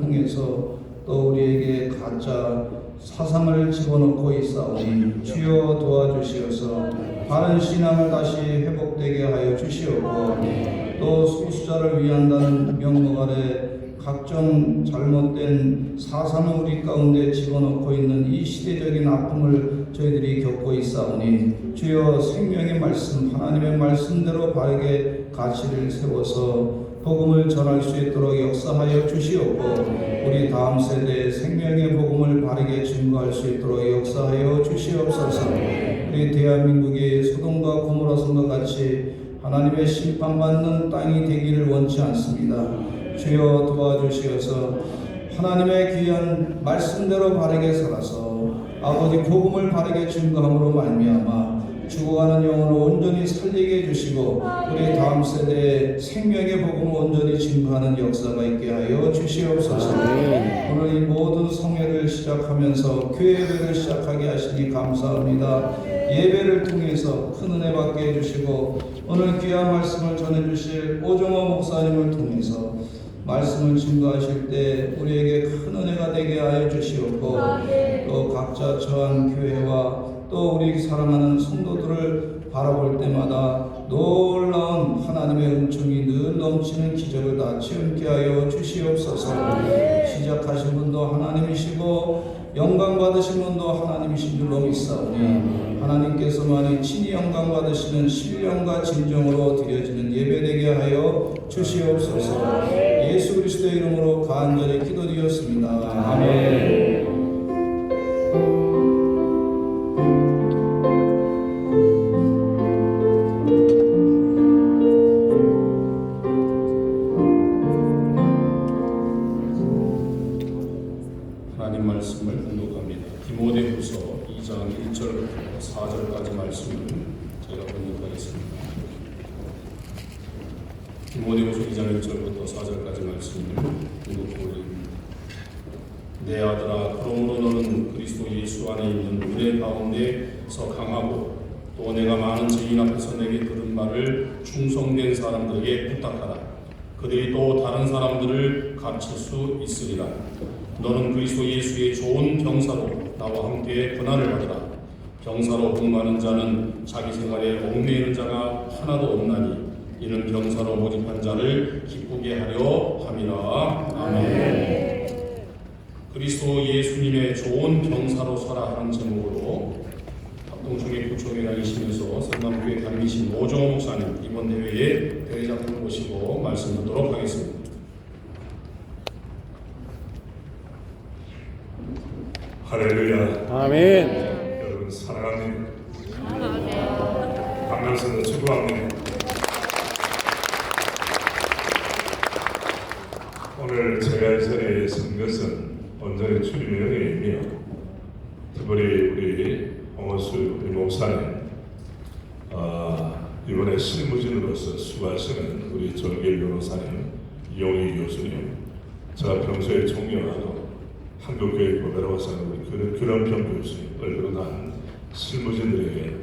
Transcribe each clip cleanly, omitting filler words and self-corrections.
통해서 또 우리에게 가짜 사상을 집어넣고 있사오니 주여 도와주시어서 바른 신앙을 다시 회복되게 하여 주시옵고, 또 소수자를 위한다는 명목 아래 각종 잘못된 사상을 우리 가운데 집어넣고 있는 이 시대적인 아픔을 저희들이 겪고 있사오니 주여 생명의 말씀, 하나님의 말씀대로 바르게 가치를 세워서 복음을 전할 수 있도록 역사하여 주시옵고, 우리 다음 세대에 생명의 복음을 바르게 증거할 수 있도록 역사하여 주시옵소서. 우리 대한민국이 소돔과 고모라 성과 같이 하나님의 심판받는 땅이 되기를 원치 않습니다. 주여 도와주시어서 하나님의 귀한 말씀대로 바르게 살아서 아버지 복음을 바르게 증거함으로 말미암아 죽어가는 영혼을 온전히 살리게 해주시고, 우리 다음 세대에 생명의 복음을 온전히 증거하는 역사가 있게 하여 주시옵소서. 오늘 이 모든 성회를 시작하면서 교회 예배를 시작하게 하시니 감사합니다. 예배를 통해서 큰 은혜 받게 해주시고, 오늘 귀한 말씀을 전해주실 오정호 목사님을 통해서 말씀을 증거하실 때 우리에게 큰 은혜가 되게 하여 주시옵고, 또 각자 처한 교회와 또 우리 사랑하는 성도들을 바라볼 때마다 놀라운 하나님의 은총이 늘 넘치는 기적을 다 체험케 하여 주시옵소서. 시작하신 분도 하나님이시고 영광 받으신 분도 하나님이신 줄로 믿사오니 하나님께서만이 친히 영광 받으시는 신령과 진정으로 드려지는 예배되게 하여 주시옵소서. 예수 그리스도의 이름으로 간절히 기도드렸습니다. 아멘. 하나님 말씀을 공독합니다. 디모데후서 2장 1절부터 4절까지 말씀을 제가 공독하겠습니다. 디모데후서 2장 1절부터 4절까지 말씀을 공독하겠습니다. 내 아들아, 그러므로 너는 그리스도 예수 안에 있는 은혜 가운데서 강하고 또 내가 많은 증인 앞에서 내게 들은 말을 충성된 사람들에게 부탁하라. 그들이 또 다른 사람들을 가르칠 수 있으리라. 너는 그리스도 예수의 좋은 병사로 나와 함께 고난을 받으라. 병사로 복무하는 자는 자기 생활에 얽매이는 자가 하나도 없나니 이는 병사로 모집한 자를 기쁘게 하려 함이라. 아멘. 그리스도 예수님의 좋은 병사로 살아 하는 제목으로 합동총회 부총회 다니시면서 성남교회 다니신 오정호 목사님 이번 대회에 대회장을 모시고 말씀 듣도록 하겠습니다. 할렐루야. 아멘. 여러분 사랑합니다. 반갑습니다. 축복합니다. 오늘 제가 이 자리에 선 것은 온전히 주님의 은혜이며, 특별히 우리 홍호수 우리 목사님 이번에 실무진으로서 수고하시는 우리 조길 변호사님, 용희 교수님, 제가 평소에 존경하고 한국교회 보배로 사는 우리 규런평 교수님, 얼굴은 실무진들에게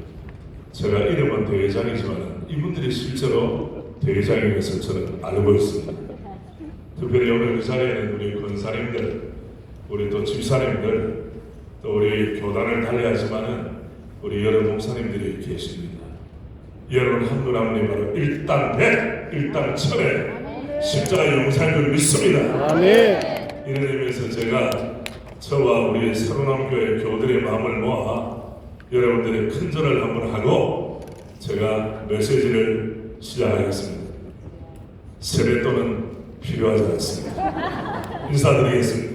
제가 이름은 대회장이지만 이분들이 실제로 대회장인 것을 저는 알고 있습니다. 특별히 오늘 그 자리에는 우리 권사님들, 우리 또 집사님들, 또 우리 교단을 달리하지만은 우리 여러 목사님들이 계십니다. 여러분 한 분 한 분이 바로 일당 백, 일당 천에 십자가의 영상인 줄 믿습니다. 아멘. 이런 의미에서 제가 저와 우리 새로남교회 교우들의 마음을 모아 여러분들의 큰절을 한번 하고 제가 메시지를 시작하겠습니다. 세뱃돈은 필요하지 않습니다. 인사드리겠습니다.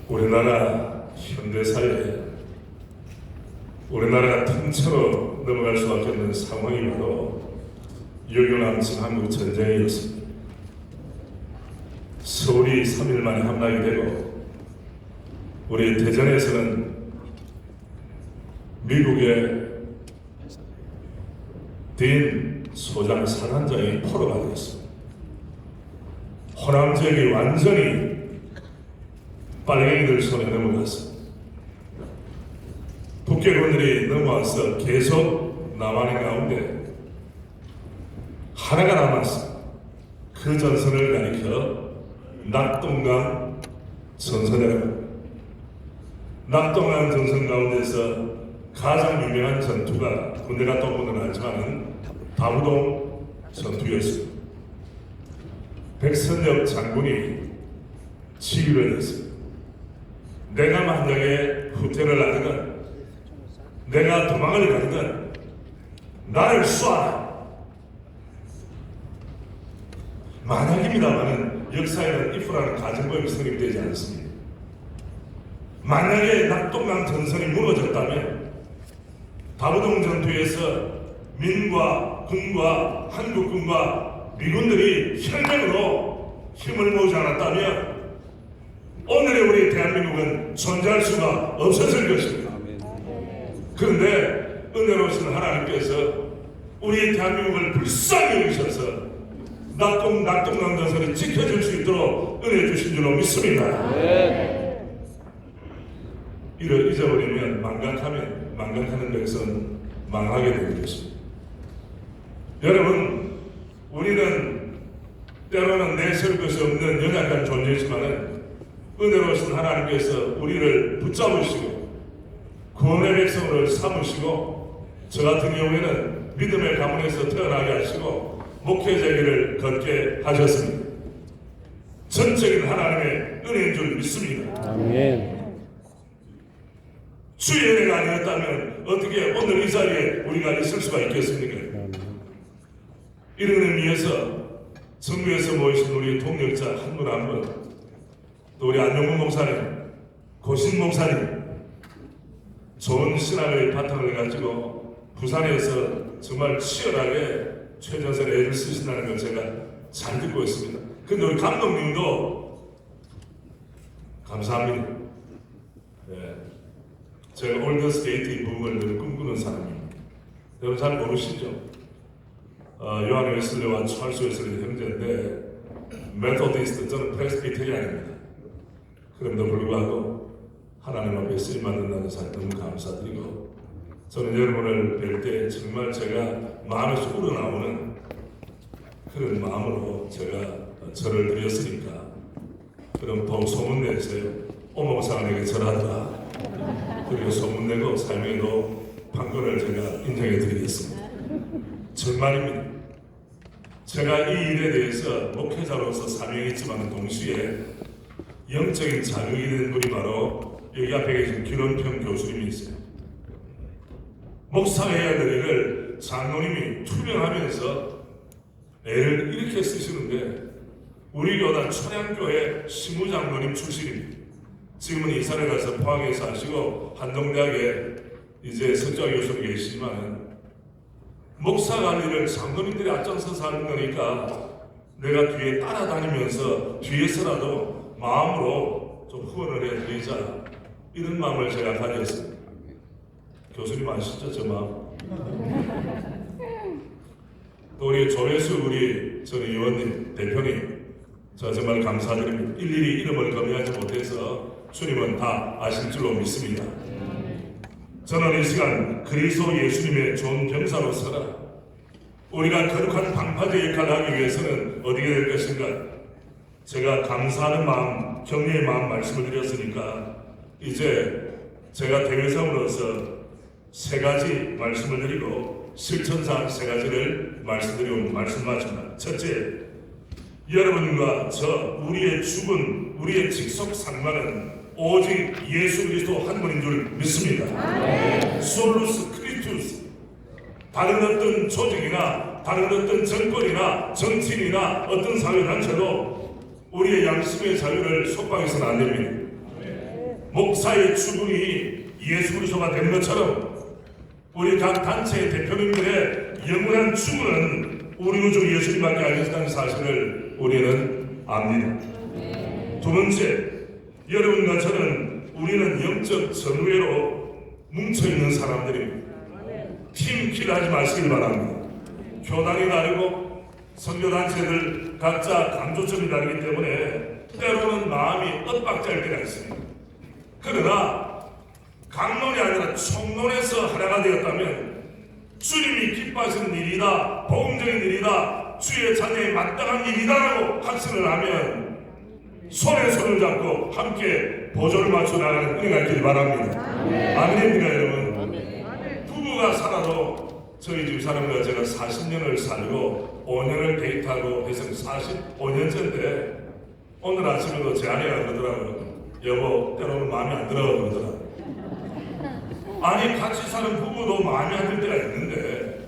우리나라 현대사회에 우리나라가 통째로 넘어갈 수밖에 없는 상황이 바로 6.25 남침 한국 전쟁이었습니다. 서울이 3일 만에 함락이 되고 우리 대전에서는 미국의 딘 소장 산한장이 포로가 되었습니다. 호남 지역이 완전히 빨갱이들 손에 넘어갔습니다. 북괴군들이 넘어와서 계속 남하는 가운데 하나가 남았습니다. 그 전선을 가리켜 낙동강 전선이라고 합니다. 낙동강 전선 가운데서 가장 유명한 전투가 군대가 또 분은 알지만은 다부동 전투였습니다. 백선엽 장군이 지휘를 했습니다. 내가 만약에 후퇴를 하거든, 내가 도망을 가거든, 나를 쏴라. 만약입니다만은 역사에는 if라는 가정법이 성립되지 않습니다. 만약에 낙동강 전선이 무너졌다면 다부동 전투에서 민과 군과 한국군과 미군들이 혈맹으로 힘을 모으지 않았다면 오늘의 우리 대한민국은 존재할 수가 없었을 것입니다. 그런데 은혜로우신 하나님께서 우리 대한민국을 불쌍히 여기셔서 낙동강 전선이 지켜질 수 있도록 은혜 주신 줄로 믿습니다. 이를 잊어버리면 망각하는 백성은 망하게 되는 것입니다. 여러분, 우리는 때로는 내세울 것이 없는 연약한 존재이지만 은혜로우신 하나님께서 우리를 붙잡으시고 구원의 백성으로 삼으시고 저 같은 경우에는 믿음의 가문에서 태어나게 하시고 목회자 길을 걷게 하셨습니다. 전적인 하나님의 은혜인 줄 믿습니다. 아멘. 주의 은혜가 아니었다면 어떻게 오늘 이 자리에 우리가 있을 수가 있겠습니까? 이런 의미에서 정부에서 모이신 우리 동역자 한 분 한 분, 또 우리 안용문 목사님, 고신 목사님, 좋은 신앙의 바탕을 가지고 부산에서 정말 치열하게 최전선에 애를 쓰신다는 걸 제가 잘 듣고 있습니다. 근데 우리 감독님도 감사합니다. 네. 제가 올드스테이트 부흥을 늘 꿈꾸는 사람입니다. 여러분 잘 모르시죠? 요한 웨슬리와 찰스 웨슬리 형제인데 메토디스트, 저는 프레스비테리안입니다. 그럼에도 불구하고 하나님 앞에 쓰임받는다는 사실 너무 감사드리고, 저는 여러분을 뵐 때 정말 제가 마음에서 우러나오는 그런 마음으로 제가 절을 드렸으니까 그럼 더욱 소문내세요. 오목사가 내게 절하더라. 그리고 소문내고 삶에도 판결을 제가 인정해 드리겠습니다. 정말입니다. 제가 이 일에 대해서 목회자로서 사명했지만 동시에 영적인 자극이 된 분이 바로 여기 앞에 계신 기론평 교수님이 있어요. 목사가 해야 될 일을 장로님이 투명하면서 애를 이렇게 쓰시는데, 우리 교단 천양교회 시무장로님 출신입니다. 지금은 이사를 가서 포항에서 하시고 한동대학에 이제 석좌 교수로 계시지만, 목사가 할 일을 장로님들이 앞장서서 하는 거니까 내가 뒤에 따라다니면서 뒤에서라도 마음으로 좀 후원을 해드리자, 이런 마음을 제가 가졌습니다. 교수님 아시죠? 저 마음. 또 우리 조회수 우리 전 의원님, 대표님, 저 정말 감사드립니다. 일일이 이름을 검열하지 못해서 주님은 다 아실 줄로 믿습니다. 저는 이 시간 그리스도 예수님의 좋은 병사로서라 우리가 거룩한 방파제 역할을 하기 위해서는 어떻게 될 것인가? 제가 감사하는 마음, 격려의 마음 말씀을 드렸으니까 이제 제가 대회장으로서 세 가지 말씀을 드리고 실천사항 세 가지를 말씀드리고 말씀 마칩니다. 첫째, 여러분과 저 우리의 죽은 우리의 직속 상관은 오직 예수 그리스도 한 분인 줄 믿습니다. 솔루스 크리투스. 다른 어떤 조직이나 다른 어떤 정권이나 정치인이나 어떤 사회단체도 우리의 양심의 자유를 속박해서는 안 됩니다. 목사의 죽음이 예수 그리스도가 된 것처럼 우리 각 단체의 대표님들의 영원한 죽음은 우리 우주 예수님밖에 알겠다는 사실을 우리는 압니다. 두 번째, 여러분과 저는 우리는 영적 전우회로 뭉쳐있는 사람들입니다. 팀킬 하지 마시길 바랍니다. 교단이 다르고 선교단체들 각자 강조점이 다르기 때문에 때로는 마음이 엇박자일 때가 있습니다. 그러나 강론이 아니라 총론에서 하나가 되었다면 주님이 기뻐하시는 일이다, 복음적인 일이다, 주의 자녀에 마땅한 일이다라고 확신을 하면 손에 손을 잡고 함께 보조를 맞춰 나가는 은혜가 있기를 바랍니다. 아멘입니까 여러분? 부부가 살아도 저희 집 사람과 제가 40년을 살고 5년을 데이트하고 해서 45년째인데 오늘 아침에도 제 아내가 그러더라고요. 여보 때로는 마음에 안 들어 그러더라. 아니 같이 사는 부부도 마음에 안 들 때가 있는데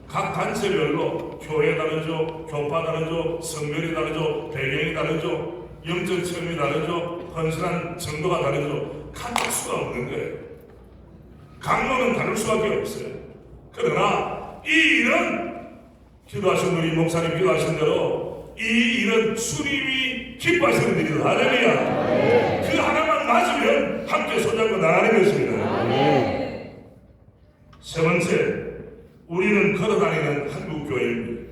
각 단체별로 교회 다르죠, 교파 다르죠, 성별이 다르죠, 배경이 다르죠, 영적 체험이 다르죠, 헌신한 정도가 다르죠. 같을 수가 없는 거예요. 강론은 다를 수밖에 없어요. 그러나 이 일은 기도하신 우리 목사님 기도하신 대로 이 일은 주님이 기뻐하시는 일이다. 할렐루야. 그 하나만 맞으면 함께 손잡고 나가는 것입니다. 세 번째, 우리는 걸어다니는 한국교회입니다.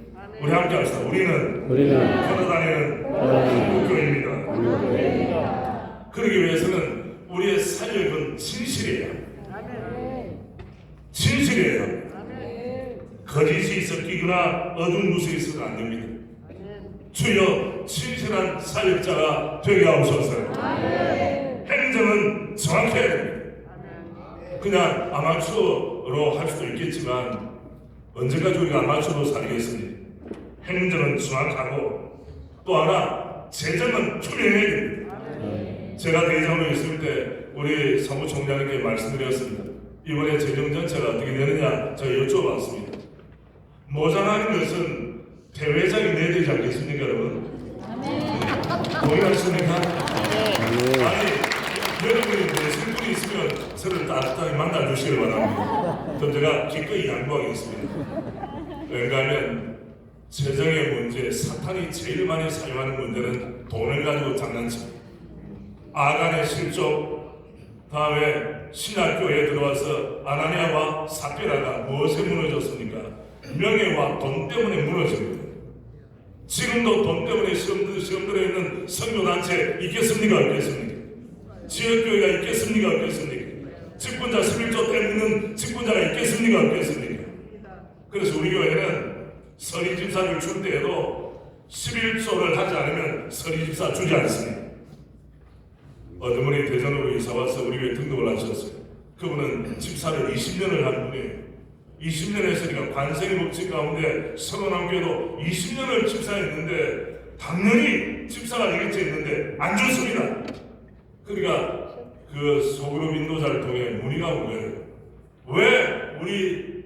우리 함께 합시다. 우리는 걸어다니는 한국교회입니다. 그러기 위해서는 우리의 사역은 진실이에요. 진실이에요. 거짓이 섞이거나 어두운 구석이 있어도 안 됩니다. 주여 진실한 사역자가 되게 하옵소서. 행정은 정확해야 됩니다. 그냥 아마추어로 할 수도 있겠지만 언제까지 우리가 아마추어로 살겠습니까? 행정은 정확하고 또 하나 재정은 투명해야 됩니다. 제가 대장으로 있을 때 우리 사무총장에게 말씀드렸습니다. 이번에 재정 전체가 어떻게 되느냐 제가 여쭤봤습니다. 모자라는 것은 대회장이 내야 되지 않겠습니까 여러분? 동의하십니까? 아니 여러분이 내실 분이 있으면 서로 따뜻하게 만나주시길 바랍니다. 그럼 제가 기꺼이 양보하겠습니다. 왜냐하면 재정의 문제, 사탄이 제일 많이 사용하는 문제는 돈을 가지고 장난칩니다. 아간의 실족, 다음에 신학교에 들어와서 아나니아와 삽비라가 무엇에 무너졌습니까? 명예와 돈 때문에 무너집니다. 지금도 돈 때문에 시험 들어 있는 선교단체 있겠습니까? 없겠습니까? 지역교회가 있겠습니까? 없겠습니까? 직분자 11조 때묻는 직분자가 있겠습니까? 없겠습니까? 그래서 우리 교회는 서리집사를 줄 때에도 11조를 하지 않으면 서리집사 주지 않습니다. 어떤 분이 대전으로 이사와서 우리 교회 등록을 하셨어요. 그분은 집사를 20년을 한 분이에요. 20년 했으니까 관생의 법칙 가운데 선언함께도 20년을 집사했는데 당연히 집사가 되겠지 했는데 안 좋습니다. 그러니까 그 소그룹 인도자를 통해 문의가 온 거예요. 왜 우리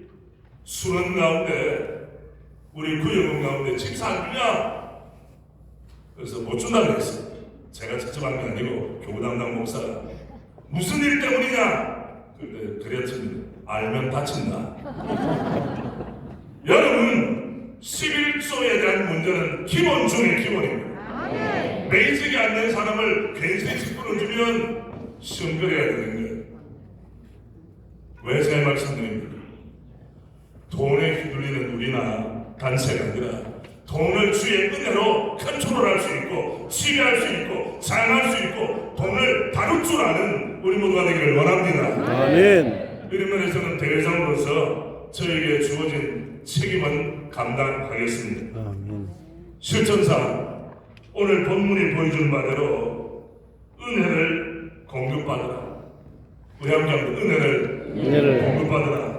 수원 가운데 우리 구역원 가운데 집사 안 주냐? 그래서 못 준다고 했어요. 제가 직접 한 게 아니고 교구 담당 목사가 무슨 일 때문이냐? 그랬습니다. 알면 다친다. 여러분 11조에 대한 문제는 기본 중의 기본입니다. 베이직이 안 된 사람을 괜히 직분을 주면 시험 걸어야 되는 거예요. 왜 제 말씀드립니까? 돈에 휘둘리는 우리나 단체가 아니라 돈을 주의 은혜로 컨트롤할 수 있고 지배할 수 있고 사용할 수 있고 돈을 다룰 줄 아는 우리 모두가 되기를 원합니다. 아멘. 이런 면에서는 대회장으로서 저에게 주어진 책임은 감당하겠습니다. 아멘. 실천상 오늘 본문이 보여주는 바대로 은혜를 공급받으라. 우리 함께 은혜를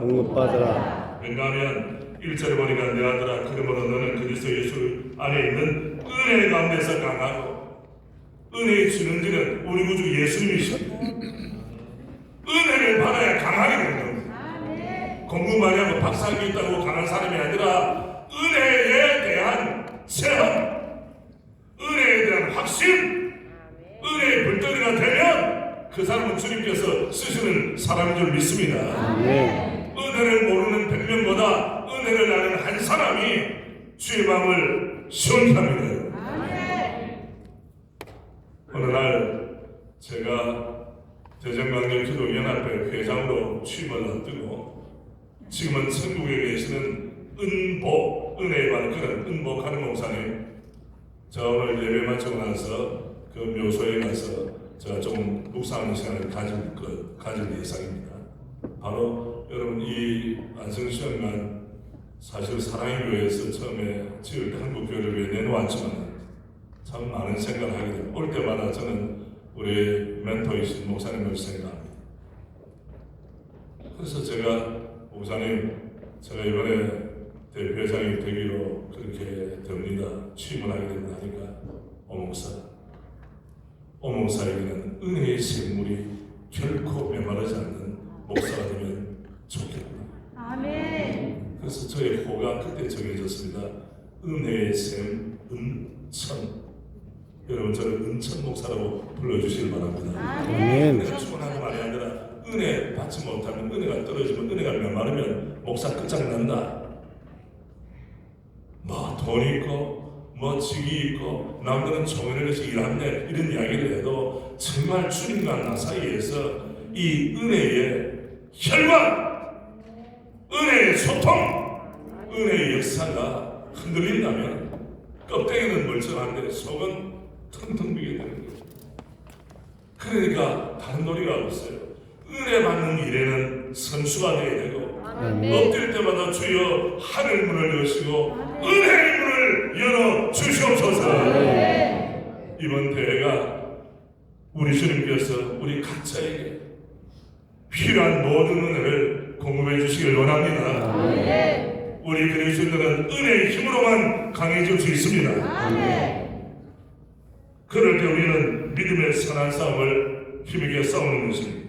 공급받으라. 왜냐하면 1절에 보니까 내 아들아 그러므로 너는 그리스도 예수 안에 있는 은혜 가운데서 강하고 은혜의 주는지는 우리 구주 예수님이십니다. 은혜를 받아야 강하게 되는 겁니다. 공부 많이 하고 박사학위 있다고 강한 사람이 아니라 은혜에 대한 체험, 은혜에 대한 확신, 은혜의 불덩이가 되면 그 사람은 주님께서 쓰시는 사람인 줄 믿습니다. 은혜를 모르는 100명보다 은혜를 아는 한 사람이 주의 마음을 시원케 합니다. 어느 날 제가 대전광역기도연합회 회장으로 취임을 앞두고 지금은 천국에 계시는 은혜에 받은 그런 은복하는 목사님, 저 오늘 예배 마치고 나서 그 묘소에 가서 제가 좀 묵상하는 시간을 가질 예상입니다. 바로 여러분 이 안성시험관 사실 사랑의 교회에서 처음에 지을 때 한국교회를 위해 내놓았지만 참 많은 생각을 하게 됩니다. 올 때마다 저는 우리 멘토이신 목사님을 생각합니다. 그래서 제가 목사님, 제가 이번에 대표회장이 되기로 그렇게 됩니다. 취임을 하게 됩니다. 하니까 목사에게는 은혜의 샘물이 결코 메마르지 않는 목사가 되면 좋겠구나. 아멘. 그래서 저의 호가 그때 정해졌습니다. 은혜의 샘 은천. 여러분 저를 은천 목사라고 불러주시길 바랍니다. 아멘. 은혜가 충만한 말이 아니라 은혜 받지 못하면, 은혜가 떨어지면, 은혜가 메마르면 목사 끝장난다. 뭐 돈 있고 뭐 직이 있고 남들은 종연을 해서 일한대 이런 이야기를 해도 정말 주님과 나 사이에서 이 은혜의 혈관, 은혜의 소통, 은혜의 역사가 흔들린다면 껍데기는 멀쩡한데 속은 텅텅 비게 되는 거예요. 그러니까 다른 놀이가 없어요. 은혜 받는 일에는 선수가 되어야 되고 엎드릴 때마다 주여 하늘 문을 여시고 은혜의 문을 열어 주시옵소서. 이번 대회가 우리 주님께서 우리 각자에게 필요한 모든 은혜를 공급해 주시길 원합니다. 우리 그리스도인들은 은혜의 힘으로만 강해질 수 있습니다. 그럴 때 우리는 믿음의 선한 싸움을 힘있게 싸우는 것입니다.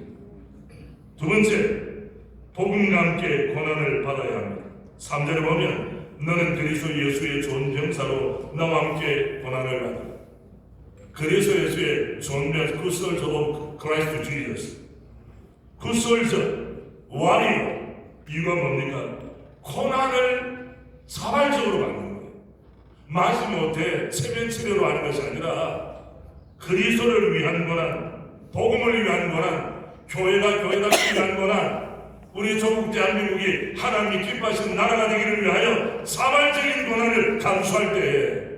두 번째, 복음과 함께 고난을 받아야 합니다. 3절에 보면 너는 그리스도 예수의 좋은 병사로 나와 함께 고난을 받아. 그리스도 예수의 좋은 병사, 그 솔저 크라이스트 지저스, 그 솔저 와리어. 이유가 뭡니까? 고난을 자발적으로 받는 거예요. 마지못해 체면치레로 하는 것이 아니라 그리스도를 위한 고난, 복음을 위한 고난, 교회가 위한 고난, 우리 조국 대한민국이 하나님이 기뻐하시는 나라가 되기를 위하여 자발적인 고난을 감수할 때에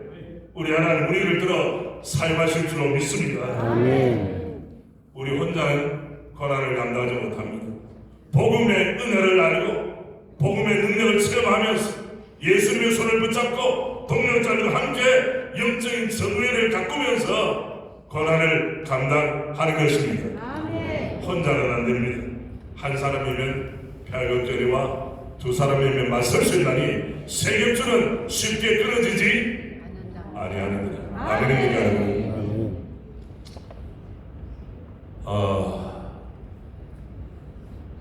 우리 하나님 우리를 들어 사용하실 줄로 믿습니다. 아멘. 우리 혼자는 고난을 감당하지 못합니다. 복음의 은혜를 알고 복음의 능력을 체험하면서 예수님의 손을 붙잡고 동역자들과 함께 영적인 정의를 가꾸면서 고난을 감당하는 것입니다. 혼자는 안 됩니다. 한 사람이면 별것거리와 두 사람이면 맞설 수 있나니 세 겹줄은 쉽게 끊어지지 아니하느니라. 아멘입니까 여러분?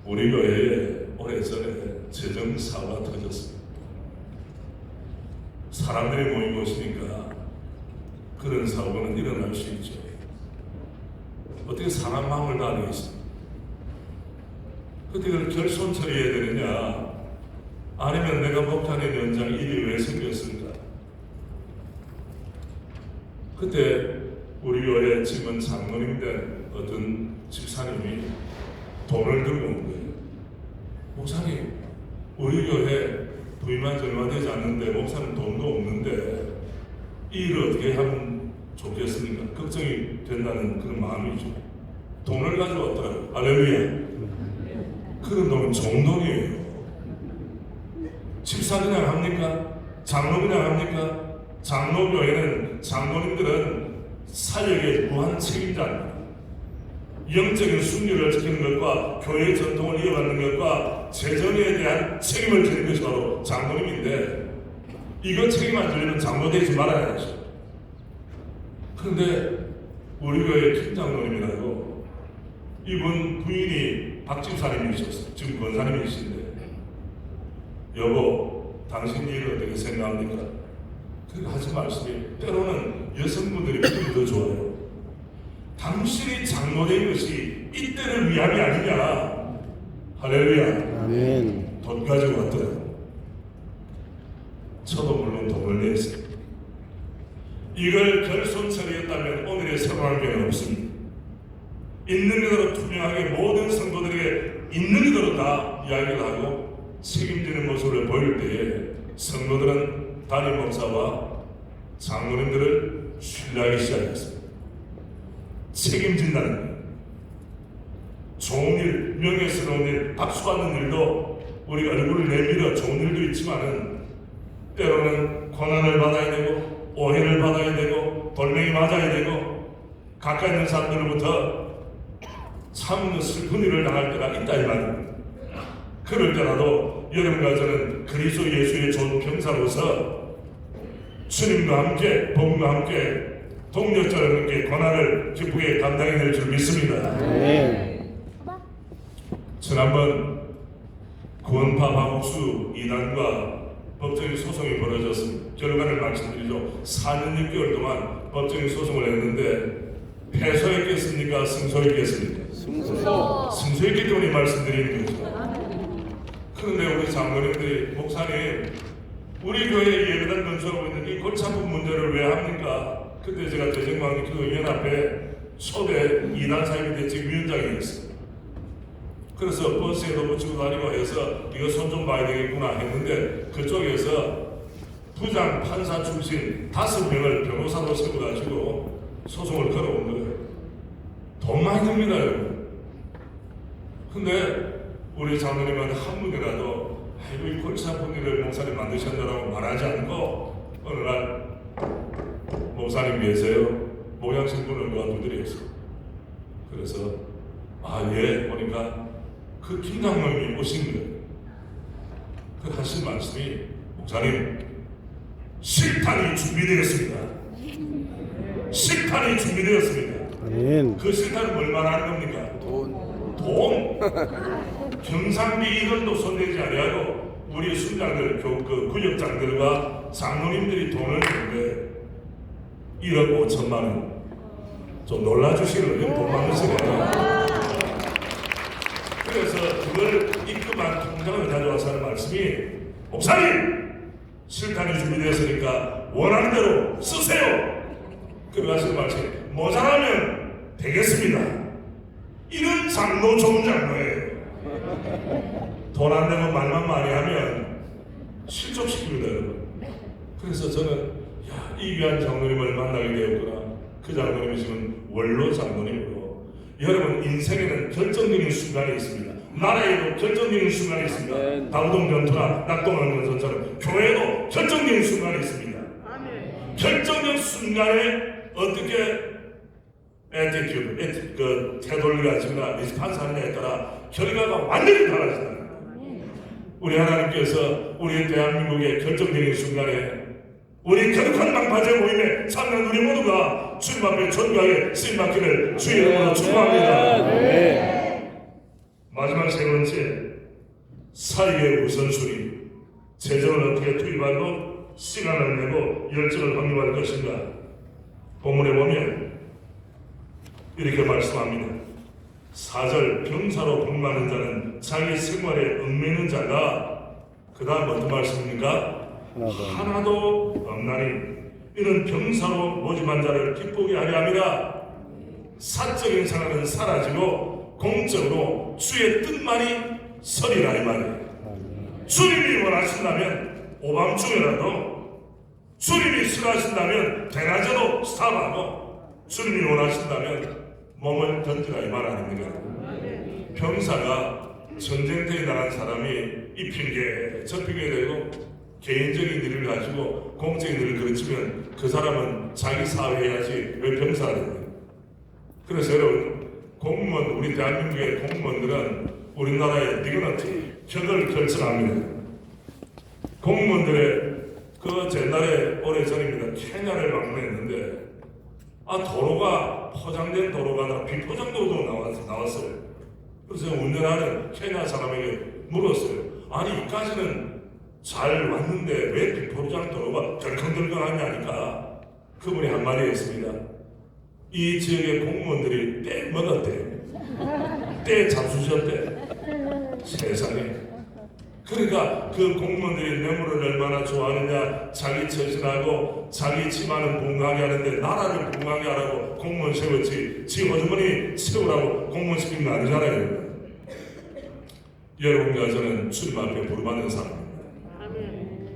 우리 교회에 오래전에 재정사고가 터졌습니다. 사람들이 모인 곳이니까 그런 사고는 일어날 수 있죠. 어떻게 사람 마음을 다 알겠습니까? 어떻게 그걸 결손 처리해야 되느냐? 아니면 내가 목탄의 연장 일이 왜 생겼을까? 그때 우리 교회 지금 장로님 된 어떤 집사님이 돈을 들고 온 거예요. 목사님, 우리 교회 부임한 지 얼마 되지 않는데 목사님 돈도 없는데 이 일을 어떻게 하면 좋겠습니까? 걱정이 된다는 그런 마음이죠. 돈을 가져왔더라고요. 할렐루야. 그런 돈은 정돈이에요. 집사 그냥 합니까? 장로 그냥 합니까? 장로교회는 장로님들은 사역에 무한 책임자입니다. 영적인 순리를 지키는 것과 교회의 전통을 이어가는 것과 재정에 대한 책임을 지는 것이 바로 장로님인데 이거 책임 안 지려면 장로 되지 말아야죠. 그런데 우리 교회 팀장로님이라고 이분 부인이 박집사님이셨어요. 지금 권사님이신데 여보 당신 일을 어떻게 생각합니까? 그렇게 하지 마시게. 때로는 여성분들이 믿음이 더 좋아요. 당신이 장로된 것이 이때를 위함이 아니냐. 할렐루야. 아멘. 돈 가지고 왔더라고. 저도 물론 돈을 냈어요. 이걸 결손 처리했다면 오늘의 생활할 게는 없습니다. 있는 그대로 투명하게 모든 성도들에게 있는 그대로 다 이야기를 하고 책임지는 모습을 보일 때에 성도들은 담임 목사와 장로님들을 신뢰하기 시작했습니다. 책임진다는 일, 좋은 일, 명예스러운 일, 박수받는 일도 우리가 얼굴을 내밀어 좋은 일도 있지만은 때로는 고난을 받아야 되고 오해를 받아야 되고 돌멩이 맞아야 되고 가까이 있는 사람들로부터 참 슬픈 일을 당할 때가 있다 이 말입니다. 그럴 때라도 여러분과 저는 그리스도 예수의 좋은 병사로서 주님과 함께 복음과 함께 동력자 여러분께 고난을 기쁘게 감당해낼 줄 믿습니다. 아멘. 지난번 구원파 박옥수 이단과 법적인 소송이 벌어졌습니다. 결과를 말씀드리죠. 4년 6개월 동안 법적인 소송을 했는데 패소했겠습니까? 승소했겠습니까? 승소했기 때문에 말씀드리는 거죠. 그런데 우리 장로님들이 목사님 우리 교회에 예배당 건설하고 있는 이 골치 아픈 문제를 왜 합니까? 그때 제가 대정광 기도연합회 초대 이단 사회비 대책 위원장이었어요. 그래서 버스에도 붙이고 다니고 해서 이거 손 좀 봐야 되겠구나 했는데 그쪽에서 부장 판사 출신 5명을 변호사로 세워가지고 소송을 걸어온 거예요. 돈 많이 듭니다 여러분. 근데 우리 장로님은 한 분이라도 아이고 이 골치 아픈 일을 목사님 만드셨다라고 말하지 않고 어느 날 목사님 계세요? 모양신분을 도와드렸어요. 그래서 예 보니까 그 김장로님이 오신 거예요. 그 하신 말씀이 목사님 식탄이 준비되었습니다. 식탄이 준비되었습니다. 아멘. 그 식탄은 뭘 말하는 겁니까? 돈. 경상비 1원도 손대지 아니하고 우리 순장들, 그 구역장들과 장로님들이 돈을 주는데 1억 5천만 원. 좀 놀라주시는 돈 많으시네요. 그래서 그걸 입금한 통장을 가져와서 하는 말씀이 목사님! 실탄이 준비되었으니까 원하는 대로 쓰세요! 그리고 하시는 말씀이 모자라면 되겠습니다. 이런 장로 좋은 장로예요. 돈 안 내고 말만 많이 하면 실족시킵니다 여러분. 그래서 저는 이 귀한 장로님을 만나게 되었구나. 그 장로님이 지금 원로 장로님으로 여러분 인생에는 결정적인 순간이 있습니다. 나라에도 결정적인 순간이 있습니다. 다우동 전투나 낙동강 전선처럼 교회에도 결정적인 순간이 있습니다. 결정적 순간에 어떻게 그 태도를 가지거나 리스판스하느냐에 따라 결과가 완전히 달라진다. 우리 하나님께서 우리 대한민국의 결정적인 순간에 우리 거룩한 방파제 모임에 참여한 우리 모두가 주님 앞에 존귀하게 쓰임받기를 주의 이름으로 축복합니다. 마지막 세 번째, 사역의 우선순위. 재정을 어떻게 투입하고 시간을 내고 열정을 확립할 것인가. 본문에 보면 이렇게 말씀합니다. 4절 병사로 복받는 자는 자기 생활에 얽매이는 자가 그 다음 어떤 말씀입니까? 하나도 없나니 이는 병사로 모집한 자를 기쁘게 하려 함이라. 사적인 생활은 사라지고 공적으로 주의 뜻만이 서리라 이 말이에요. 주님이 원하신다면 오밤중에라도, 주님이 싫어하신다면 대낮에도 스탑하고, 주님이 원하신다면 몸을 던지라 이 말 아닙니까? 병사가 전쟁터에 나간 사람이 이 핑계 저 핑계 대고 개인적인 일을 가지고 공적인 일을 그르치면 그 사람은 자기 사회해야지 왜 병사가 됩니까? 그래서 여러분 공무원, 우리 대한민국의 공무원들은 우리나라의 디그너티 격을 결정합니다. 공무원들의 옛날에 오래전입니다. 케냐를 방문했는데 도로가 포장된 도로가 아니라 비포장 도로도 나왔어요. 그래서 운전하는 케냐 사람에게 물었어요. 아니 이까지는 잘 왔는데 왜 비포장 도로가 덜컹덜컹하냐니까 그분이 한마디 했습니다. 이 지역의 공무원들이 때 먹었대. 때 잡수셨대. 세상에. 그러니까 그 공무원들이 뇌물을 얼마나 좋아하느냐. 자기 처신하고 자기 집안은 붕하게 하는데 나라를 붕하게 하라고 공무원 세웠지 지 호주머니 세우라고 공무원 시킨 거 아니잖아요. 여러분과 저는 주님 앞에 부름받는 사람입니다.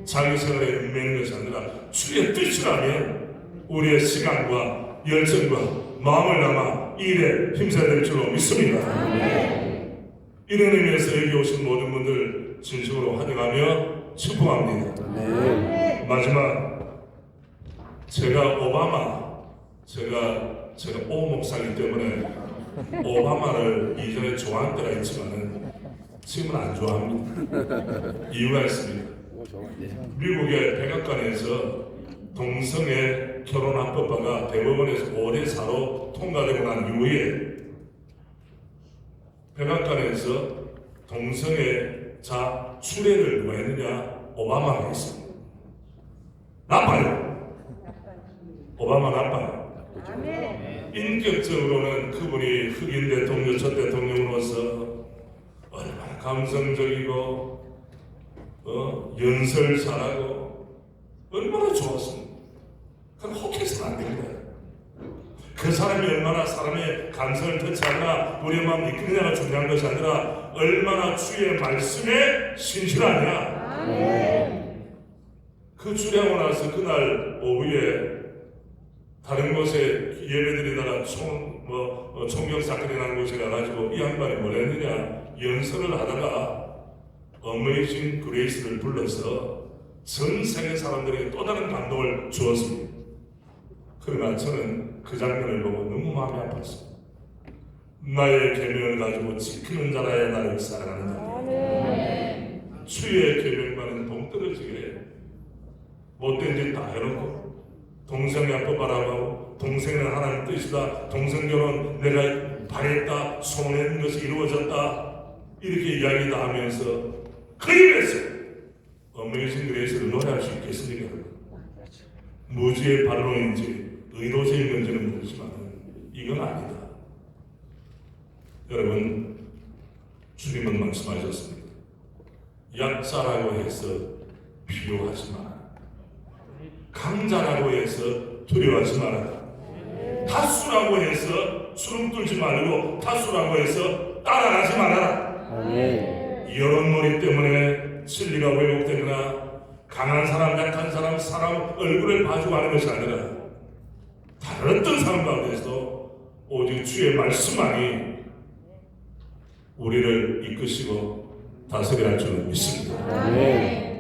자기 생활에 얽매이는 것이 아니라 주의 뜻이라면 우리의 시간과 열정과 마음을 담아 이 일에 힘써야 될 줄로 믿습니다. 이런 의미에서 여기 오신 모든 분들 진심으로 환영하며 축복합니다. 마지막 제가 오 목사이기 때문에 오바마를 이전에 좋아한 때가 있지만은 지금은 안 좋아합니다. 이유가 있습니다. 미국의 백악관에서 동성애 결혼합법화가 대법원에서 5대 4로 통과되고 난 이후에 백악관에서 동성애자 추례를 누가 했느냐? 오바마가 했습니다. 나빠요. 오바마 나빠요. 인격적으로는 그분이 흑인 대통령, 첫 대통령으로서 얼마나 감성적이고 연설 잘하고 얼마나 좋았습니다. 그건 혹해서는 안 됩니다. 그 사람이 얼마나 사람의 감성을 터치하나 우리의 마음을 이끌느냐가 중요한 것이 아니라 얼마나 주의 말씀에 신실하냐. 그 주례하고 나서 그날 오후에 다른 곳에 예배드리다가 총격 사건이 난 곳에 가가지고 이 양반이 뭘 했느냐, 연설을 하다가 어메이징 그레이스를 불러서 전 세계 사람들에게 또 다른 감동을 주었습니다. 그러나 저는 그 장면을 보고 너무 마음이 아팠습니다. 나의 계명을 가지고 지키는 자라야 나를 사랑하는 자입니다. 주의 계명과는 동떨어지게 못된 짓 다 해놓고 동성애합법하라고 하고 동성애는 하나님 뜻이다, 동성결혼 내가 바랬다, 소원했는 것이 이루어졌다, 이렇게 이야기 다 하면서 그 입에서 어메이징 그레이스를 노래할 수 있겠습니까? 무지의 반론인지 의도적인 건지는 모르지만 이건 아니다. 여러분, 주님은 말씀하셨습니다. 약자라고 해서 비교하지 마라. 강자라고 해서 두려워하지 마라. 다수라고 해서 주름 뚫지 말고 다수라고 해서 따라가지 말아라. 여론몰이 때문에 진리가 왜곡되거나 강한 사람, 약한 사람 얼굴을 봐주고 하는 것이 아니라 다른 어떤 사람 가운데서 오직 주의 말씀만이 우리를 이끄시고 다스려야 할 줄 믿습니다.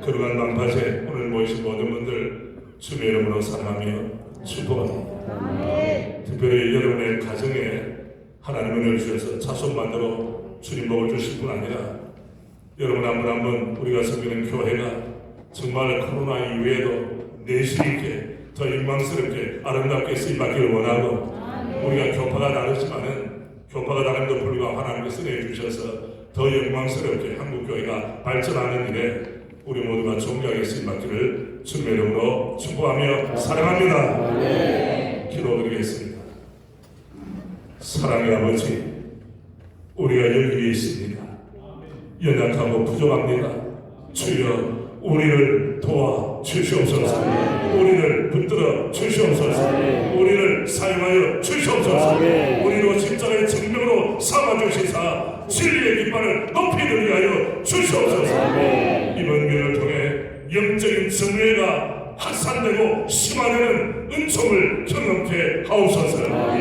그러한 방파제 오늘 모이신 모든 분들 주의 이름으로 사랑하며 축복합니다. 특별히 여러분의 가정에 하나님의 은혜를 주셔서 자손 만들어 주님 복을 주실 뿐 아니라 여러분 한 분 한 분 우리가 섬기는 교회가 정말 코로나 이후에도 내실 있게 더 영광스럽게 아름답게 쓰임받기를 원하고 우리가 교파가 다르지만은 교파가 다름에도 불구하고 하나님께서 은혜 주셔서 더 영광스럽게 한국교회가 발전하는 일에 우리 모두가 존귀하게 쓰임받기를 주님의 이름으로 축복하며 사랑합니다. 기도드리겠습니다. 사랑의 아버지, 우리가 여기에 있습니다. 연약하고 부족합니다. 주여 우리를 도와 주시옵소서. 우리를 붙들어 주시옵소서. 우리를 사용하여 주시옵소서. 우리로 십자가의 증명으로 삼아주시사 진리의 깃발을 높이 들게 하여 주시옵소서. 이번 기회를 통해 영적인 정례가 확산되고 심화되는 은총을 경험케 하옵소서.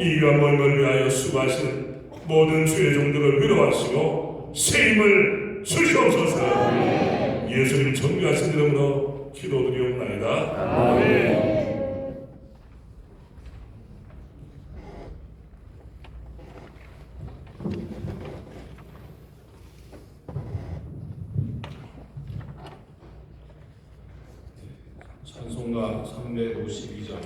이 귀한 모임을 위하여 수고하신 모든 주의 종들을 위로하시고 세임을 주시옵소서. 예수님 존귀하신 이름으로 기도드리옵나이다. 아멘. 찬송가 352장